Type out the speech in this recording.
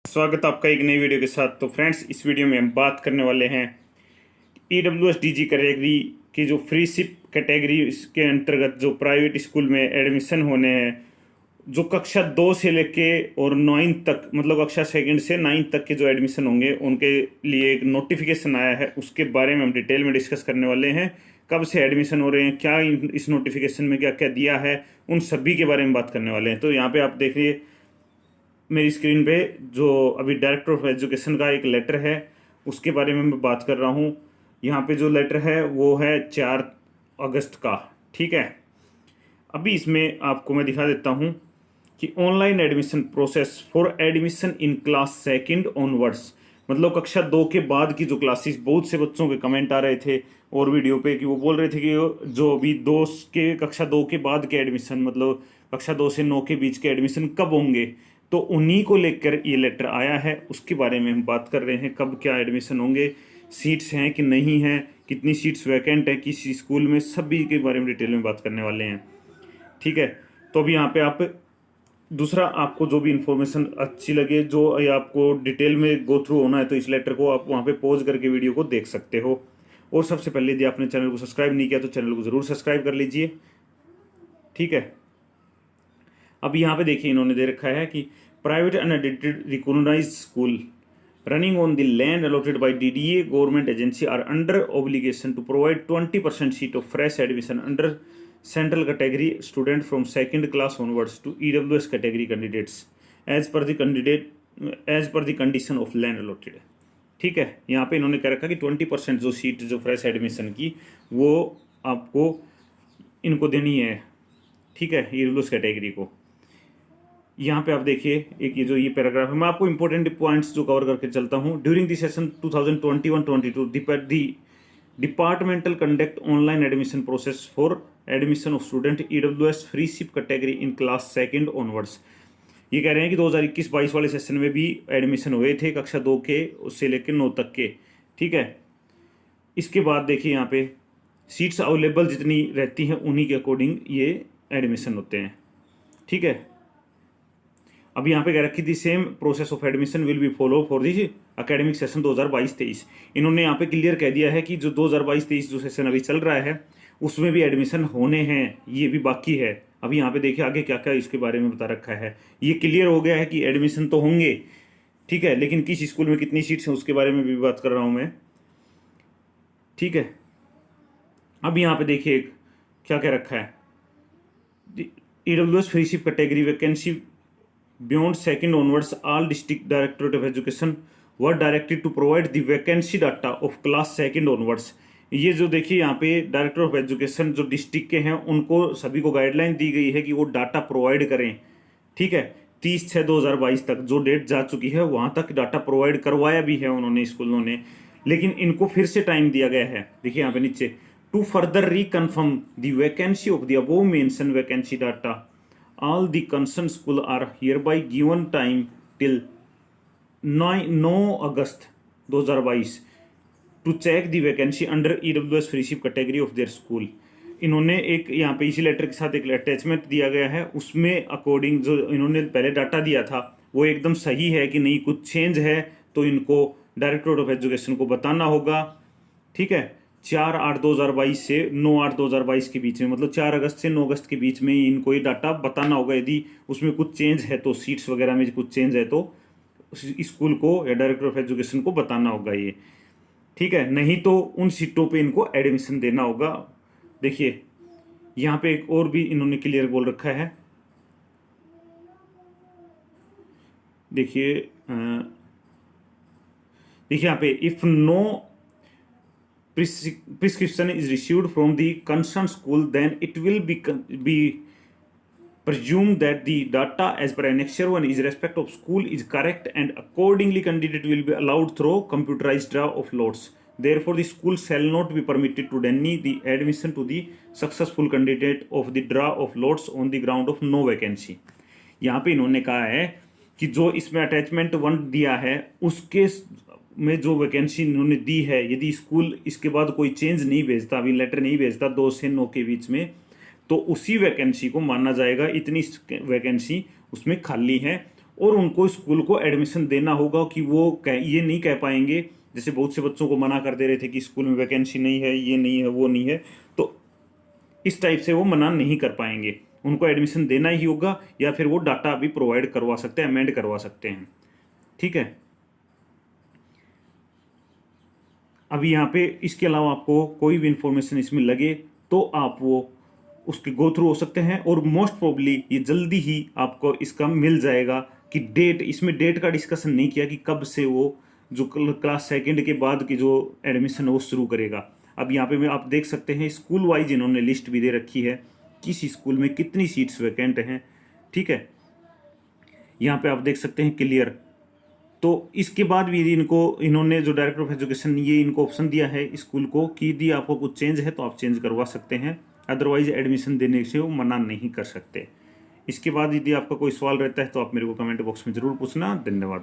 स्वागत आपका एक नई वीडियो के साथ। तो फ्रेंड्स, इस वीडियो में हम बात करने वाले हैं EWS DG कैटेगरी की जो फ्री शिप कैटेगरी के अंतर्गत जो प्राइवेट स्कूल में एडमिशन होने हैं, जो कक्षा 2 से लेके और 9 तक, मतलब कक्षा 2 से 9 तक के जो एडमिशन होंगे उनके लिए एक नोटिफिकेशन आया है। उसके बारे में हम डिटेल में डिस्कस करने वाले हैं। कब से एडमिशन हो रहे हैं, क्या इस नोटिफिकेशन में क्या क्या दिया है, उन सभी के बारे में बात करने वाले हैं। तो यहाँ पे आप देखिए मेरी स्क्रीन पे जो अभी डायरेक्टर ऑफ एजुकेशन का एक लेटर है, उसके बारे में मैं बात कर रहा हूँ। यहाँ पे जो लेटर है वो है 4 अगस्त का। ठीक है, अभी इसमें आपको मैं दिखा देता हूँ कि online admission process for admission in class 2 onwards, मतलब कक्षा 2 के बाद की जो क्लासेस, बहुत से बच्चों के कमेंट आ रहे थे और वीडियो पे कि वो बोल रहे थे कि जो अभी कक्षा 2 के बाद के एडमिशन, मतलब कक्षा 2 से 9 के बीच के एडमिशन कब होंगे, तो उन्हीं को लेकर ये लेटर आया है। उसके बारे में हम बात कर रहे हैं, कब क्या एडमिशन होंगे, सीट्स हैं कि नहीं हैं, कितनी सीट्स वैकेंट है किस स्कूल में, सभी के बारे में डिटेल में बात करने वाले हैं। ठीक है, तो अभी यहाँ पे आप दूसरा, आपको जो भी इन्फॉर्मेशन अच्छी लगे, जो या आपको डिटेल में गो थ्रू होना है, तो इस लेटर को आप वहाँ पे पॉज करके वीडियो को देख सकते हो। और सबसे पहले यदि आपने चैनल को सब्सक्राइब नहीं किया तो चैनल को ज़रूर सब्सक्राइब कर लीजिए। ठीक है, अब यहाँ पे देखिए इन्होंने दे रखा है कि private unaided recognised school running on the land allotted by DDA government agency are under obligation to provide 20% seat of fresh admission under central category student from second class onwards to EWS category candidates as per the condition of land allotted। ठीक है, यहाँ पे इन्होंने कह रखा कि 20% जो seat जो फ्रेश एडमिशन की वो आपको इनको देनी है। ठीक है, EWS कैटेगरी को। यहाँ पे आप देखिए एक ये पैराग्राफ है, मैं आपको इंपॉर्टेंट पॉइंट्स जो कवर करके चलता हूँ। During the session 2021-22 the departmental conduct online admission process for admission of student EWS free ship category in class 2 onwards. ये कह रहे हैं कि 2021-22 वाले सेशन में भी एडमिशन हुए थे कक्षा 2 के उससे लेकर 9 तक के। ठीक है, इसके बाद देखिए यहाँ पे सीट्स अवेलेबल जितनी रहती हैं उन्हीं के अकॉर्डिंग ये एडमिशन होते हैं। ठीक है, अब यहाँ पे कह रखी थी same process of admission will be follow for this academic session 2022-23। इन्होंने यहाँ पे क्लियर कह दिया है कि जो 2022-23 जो सेशन अभी चल रहा है उसमें भी एडमिशन होने हैं, ये भी बाकी है। अभी यहाँ पे देखिए आगे क्या क्या इसके बारे में बता रखा है। ये क्लियर हो गया है कि एडमिशन तो होंगे, ठीक है, लेकिन किस स्कूल में कितनी सीट्स हैं उसके बारे में भी बात कर रहा हूँ मैं। ठीक है, अब यहाँ पे देखिए क्या क्या रखा है। EWS free ship category vacancy beyond 2 onwards, all district directorate of education were directed to provide the vacancy data of class 2 onwards। ये जो देखिए यहाँ पे डायरेक्टर ऑफ एजुकेशन जो डिस्ट्रिक्ट के हैं उनको सभी को गाइडलाइन दी गई है कि वो डाटा प्रोवाइड करें। ठीक है, 30/6/2022 तक जो डेट जा चुकी है वहाँ तक डाटा प्रोवाइड करवाया भी है उन्होंने, स्कूलों ने, लेकिन इनको फिर से टाइम दिया गया है। देखिए यहाँ पे नीचे, to further reconfirm the vacancy of the above mention vacancy data all the concerned school are hereby given time till 9 August 2022 to check the vacancy under EWS free ship category of their school। इन्होंने एक यहाँ पे इसी letter के साथ एक attachment दिया गया है, उसमें अकॉर्डिंग जो इन्होंने पहले डाटा दिया था वो एकदम सही है कि नहीं, कुछ चेंज है तो इनको डायरेक्टर ऑफ एजुकेशन को बताना होगा। ठीक है, 4/8/2022 से 9/8/2022 के बीच में, मतलब 4 अगस्त से 9 अगस्त के बीच में इनको ये डाटा बताना होगा। यदि उसमें कुछ चेंज है तो, सीट्स वगैरह में कुछ चेंज है तो स्कूल को या डायरेक्टर ऑफ एजुकेशन को बताना होगा ये। ठीक है, नहीं तो उन सीटों पे इनको एडमिशन देना होगा। देखिए यहाँ पे एक और भी इन्होंने क्लियर बोल रखा है। देखिए यहाँ पे, if no prescription is received from the concerned school, then it will be presumed that the data as per annexure 1 is respect of school is correct, and accordingly candidate will be allowed through computerized draw of lots। Therefore the school shall not be permitted to deny the admission to the successful candidate of the draw of lots on the ground of no vacancy। यहाँ पे इन्होंने कहा है कि जो इसमें attachment 1 दिया है उसके में जो वैकेंसी इन्होंने दी है, यदि स्कूल इसके बाद कोई चेंज नहीं भेजता, अभी लेटर नहीं भेजता 2 से 9 के बीच में, तो उसी वैकेंसी को माना जाएगा, इतनी वैकेंसी उसमें खाली है और उनको स्कूल को एडमिशन देना होगा कि वो ये नहीं कह पाएंगे, जैसे बहुत से बच्चों को मना कर दे रहे थे कि स्कूल में वैकेंसी नहीं है, ये नहीं है, वो नहीं है, तो इस टाइप से वो मना नहीं कर पाएंगे। उनको एडमिशन देना ही होगा, या फिर वो डाटा भी प्रोवाइड करवा सकते हैं, अमेंड करवा सकते हैं। ठीक है। अभी यहाँ पे इसके अलावा आपको कोई भी इंफॉर्मेशन इसमें लगे तो आप वो उसके गो थ्रू हो सकते हैं, और मोस्ट प्रोबली ये जल्दी ही आपको इसका मिल जाएगा कि डेट, इसमें डेट का डिस्कशन नहीं किया कि कब से वो जो क्लास सेकंड के बाद की जो एडमिशन है वो शुरू करेगा। अब यहाँ पे मैं आप देख सकते हैं स्कूल वाइज इन्होंने लिस्ट भी दे रखी है, किस स्कूल में कितनी सीट्स वैकेंट हैं। ठीक है, यहाँ पे आप देख सकते हैं क्लियर। तो इसके बाद भी यदि इन्होंने जो डायरेक्टर ऑफ एजुकेशन ये इनको ऑप्शन दिया है स्कूल को कि यदि आपको कुछ चेंज है तो आप चेंज करवा सकते हैं, अदरवाइज एडमिशन देने से वो मना नहीं कर सकते। इसके बाद यदि आपका कोई सवाल रहता है तो आप मेरे को कमेंट बॉक्स में ज़रूर पूछना। धन्यवाद।